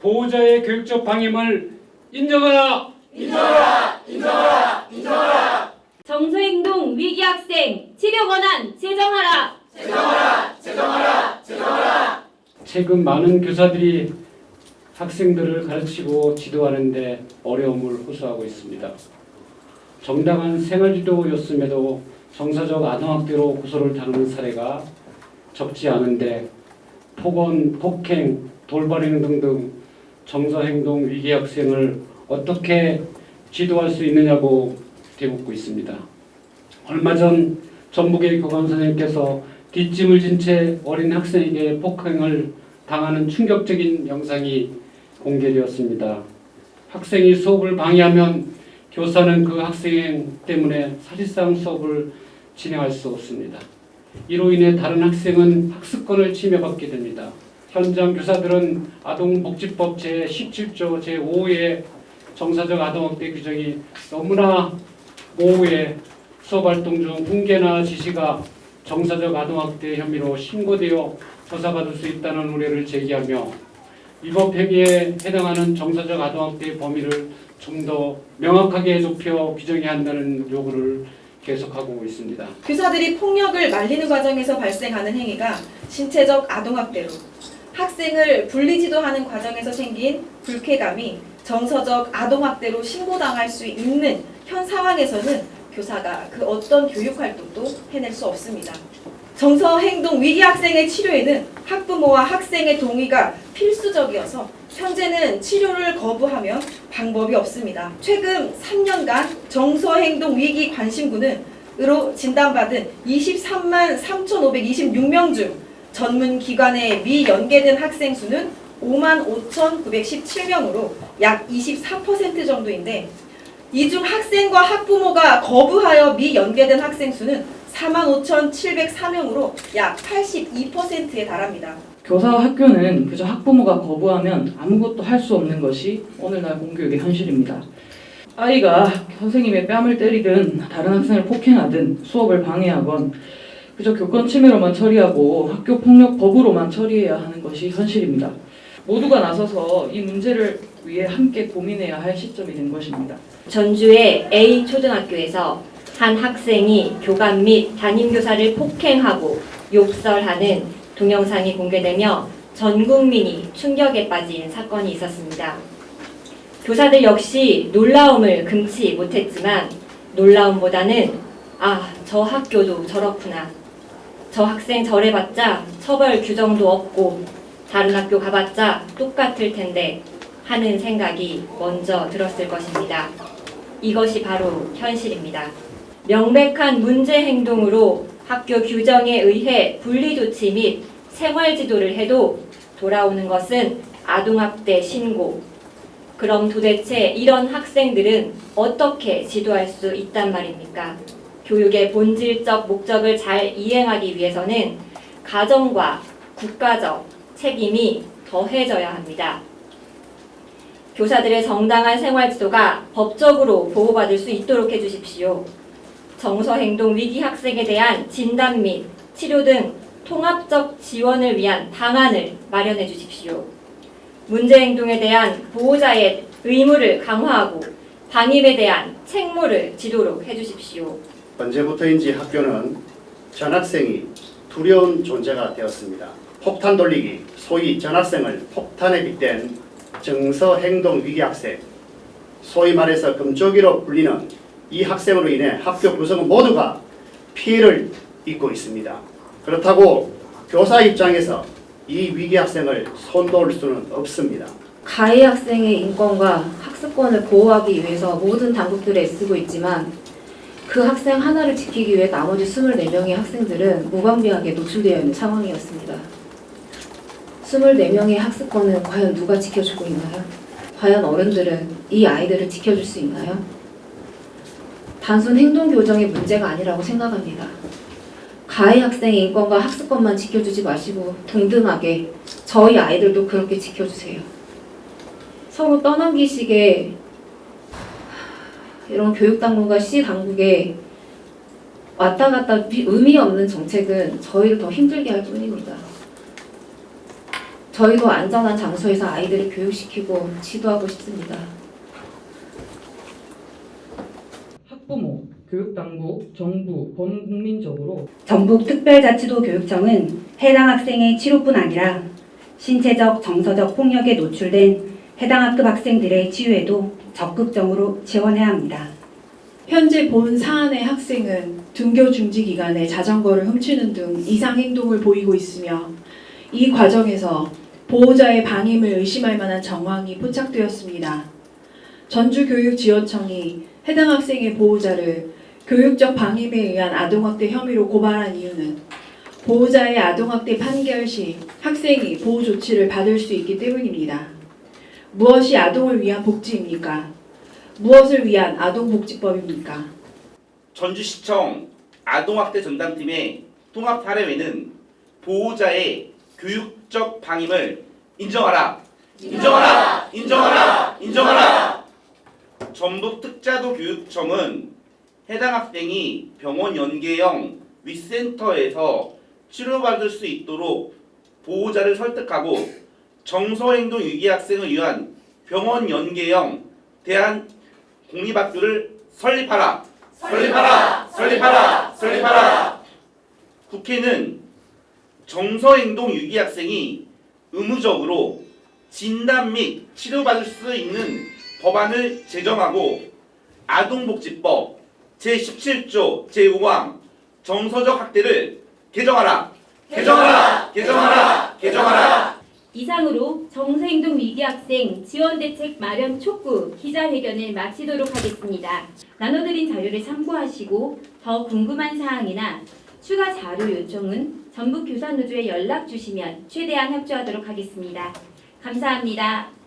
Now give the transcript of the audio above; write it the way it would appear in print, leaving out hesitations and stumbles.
보호자의 교육적 방임을 인정하라! 인정하라! 인정하라! 인정하라! 정서행동 위기 학생 치료 권한 제정하라! 제정하라! 제정하라! 제정하라! 최근 많은 교사들이 학생들을 가르치고 지도하는 데 어려움을 호소하고 있습니다. 정당한 생활지도였음에도 정서적 아동학대로 고소를 당하는 사례가 적지 않은데 폭언, 폭행, 돌발행 등등 정서행동 위기 학생을 어떻게 지도할 수 있느냐고 되묻고 있습니다. 얼마 전 전북의 교감 선생님께서 뒷짐을 진 채 어린 학생에게 폭행을 당하는 충격적인 영상이 공개되었습니다. 학생이 수업을 방해하면 교사는 그 학생 때문에 사실상 수업을 진행할 수 없습니다. 이로 인해 다른 학생은 학습권을 침해받게 됩니다. 현장 교사들은 아동복지법 제17조 제5의 정서적 아동학대 규정이 너무나 모호해 수업활동 중 훈계나 지시가 정서적 아동학대 혐의로 신고되어 조사받을 수 있다는 우려를 제기하며 위법 행위에 해당하는 정서적 아동학대의 범위를 좀 더 명확하게 좁혀 규정해야 한다는 요구를 계속하고 있습니다. 교사들이 폭력을 말리는 과정에서 발생하는 행위가 신체적 아동학대로 학생을 분리지도하는 과정에서 생긴 불쾌감이 정서적 아동학대로 신고당할 수 있는 현 상황에서는 교사가 그 어떤 교육활동도 해낼 수 없습니다. 정서행동 위기 학생의 치료에는 학부모와 학생의 동의가 필수적이어서 현재는 치료를 거부하면 방법이 없습니다. 최근 3년간 정서행동 위기 관심군으로 진단받은 23만 3,526명 중 전문기관에 미연계된 학생 수는 5만 5,917명으로 약 24% 정도인데 이 중 학생과 학부모가 거부하여 미연계된 학생 수는 45,704명으로 약 82%에 달합니다. 교사와 학교는 그저 학부모가 거부하면 아무것도 할 수 없는 것이 오늘날 공교육의 현실입니다. 아이가 선생님의 뺨을 때리든 다른 학생을 폭행하든 수업을 방해하건 그저 교권 침해로만 처리하고 학교 폭력 법으로만 처리해야 하는 것이 현실입니다. 모두가 나서서 이 문제를 위해 함께 고민해야 할 시점이 된 것입니다. 전주의 A 초등학교에서 한 학생이 교감 및 담임교사를 폭행하고 욕설하는 동영상이 공개되며 전 국민이 충격에 빠진 사건이 있었습니다. 교사들 역시 놀라움을 금치 못했지만 놀라움보다는 저 학교도 저렇구나. 저 학생 저래봤자 처벌 규정도 없고 다른 학교 가봤자 똑같을 텐데 하는 생각이 먼저 들었을 것입니다. 이것이 바로 현실입니다. 명백한 문제 행동으로 학교 규정에 의해 분리조치 및 생활지도를 해도 돌아오는 것은 아동학대 신고. 그럼 도대체 이런 학생들은 어떻게 지도할 수 있단 말입니까? 교육의 본질적 목적을 잘 이행하기 위해서는 가정과 국가적 책임이 더해져야 합니다. 교사들의 정당한 생활지도가 법적으로 보호받을 수 있도록 해주십시오. 정서행동 위기 학생에 대한 진단 및 치료 등 통합적 지원을 위한 방안을 마련해 주십시오. 문제행동에 대한 보호자의 의무를 강화하고 방임에 대한 책무를 지도록 해주십시오. 언제부터인지 학교는 전학생이 두려운 존재가 되었습니다. 폭탄 돌리기, 소위 전학생을 폭탄에 빗댄 정서행동 위기 학생, 소위 말해서 금쪽이로 불리는 이 학생으로 인해 학교 구성원 모두가 피해를 입고 있습니다. 그렇다고 교사 입장에서 이 위기 학생을 손놓을 수는 없습니다. 가해 학생의 인권과 학습권을 보호하기 위해서 모든 당국들이 애쓰고 있지만 그 학생 하나를 지키기 위해 나머지 24명의 학생들은 무방비하게 노출되어 있는 상황이었습니다. 24명의 학습권은 과연 누가 지켜주고 있나요? 과연 어른들은 이 아이들을 지켜줄 수 있나요? 단순 행동 교정의 문제가 아니라고 생각합니다. 가해 학생의 인권과 학습권만 지켜주지 마시고 동등하게 저희 아이들도 그렇게 지켜주세요. 서로 떠넘기식의 이런 교육당국과 시당국의 왔다 갔다 의미 없는 정책은 저희를 더 힘들게 할 뿐입니다. 저희도 안전한 장소에서 아이들을 교육시키고 지도하고 싶습니다. 학부모, 교육당국, 정부, 범국민적으로 전북특별자치도 교육청은 해당 학생의 치료뿐 아니라 신체적, 정서적 폭력에 노출된 해당 학급 학생들의 치유에도 적극적으로 지원해야 합니다. 현재 본 사안의 학생은 등교 중지 기간에 자전거를 훔치는 등 이상 행동을 보이고 있으며 이 과정에서 보호자의 방임을 의심할 만한 정황이 포착되었습니다. 전주교육지원청이 해당 학생의 보호자를 교육적 방임에 의한 아동학대 혐의로 고발한 이유는 보호자의 아동학대 판결 시 학생이 보호 조치를 받을 수 있기 때문입니다. 무엇이 아동을 위한 복지입니까? 무엇을 위한 아동복지법입니까? 전주시청 아동학대 전담팀의 통합 사례회는 보호자의 교육적 방임을 인정하라! 인정하라! 인정하라! 인정하라! 전북특자도 교육청은 해당 학생이 병원 연계형 위센터에서 치료받을 수 있도록 보호자를 설득하고 정서행동 위기 학생을 위한 병원 연계형 대한 공립학교를 설립하라. 설립하라. 설립하라. 설립하라. 국회는 정서행동 위기 학생이 의무적으로 진단 및 치료받을 수 있는 법안을 제정하고 아동복지법 제17조 제5항 정서적 학대를 개정하라. 개정하라. 개정하라. 개정하라. 이상으로 정서행동 위기 학생 지원대책 마련 촉구 기자회견을 마치도록 하겠습니다. 나눠드린 자료를 참고하시고 더 궁금한 사항이나 추가 자료 요청은 전북교사노조에 연락 주시면 최대한 협조하도록 하겠습니다. 감사합니다.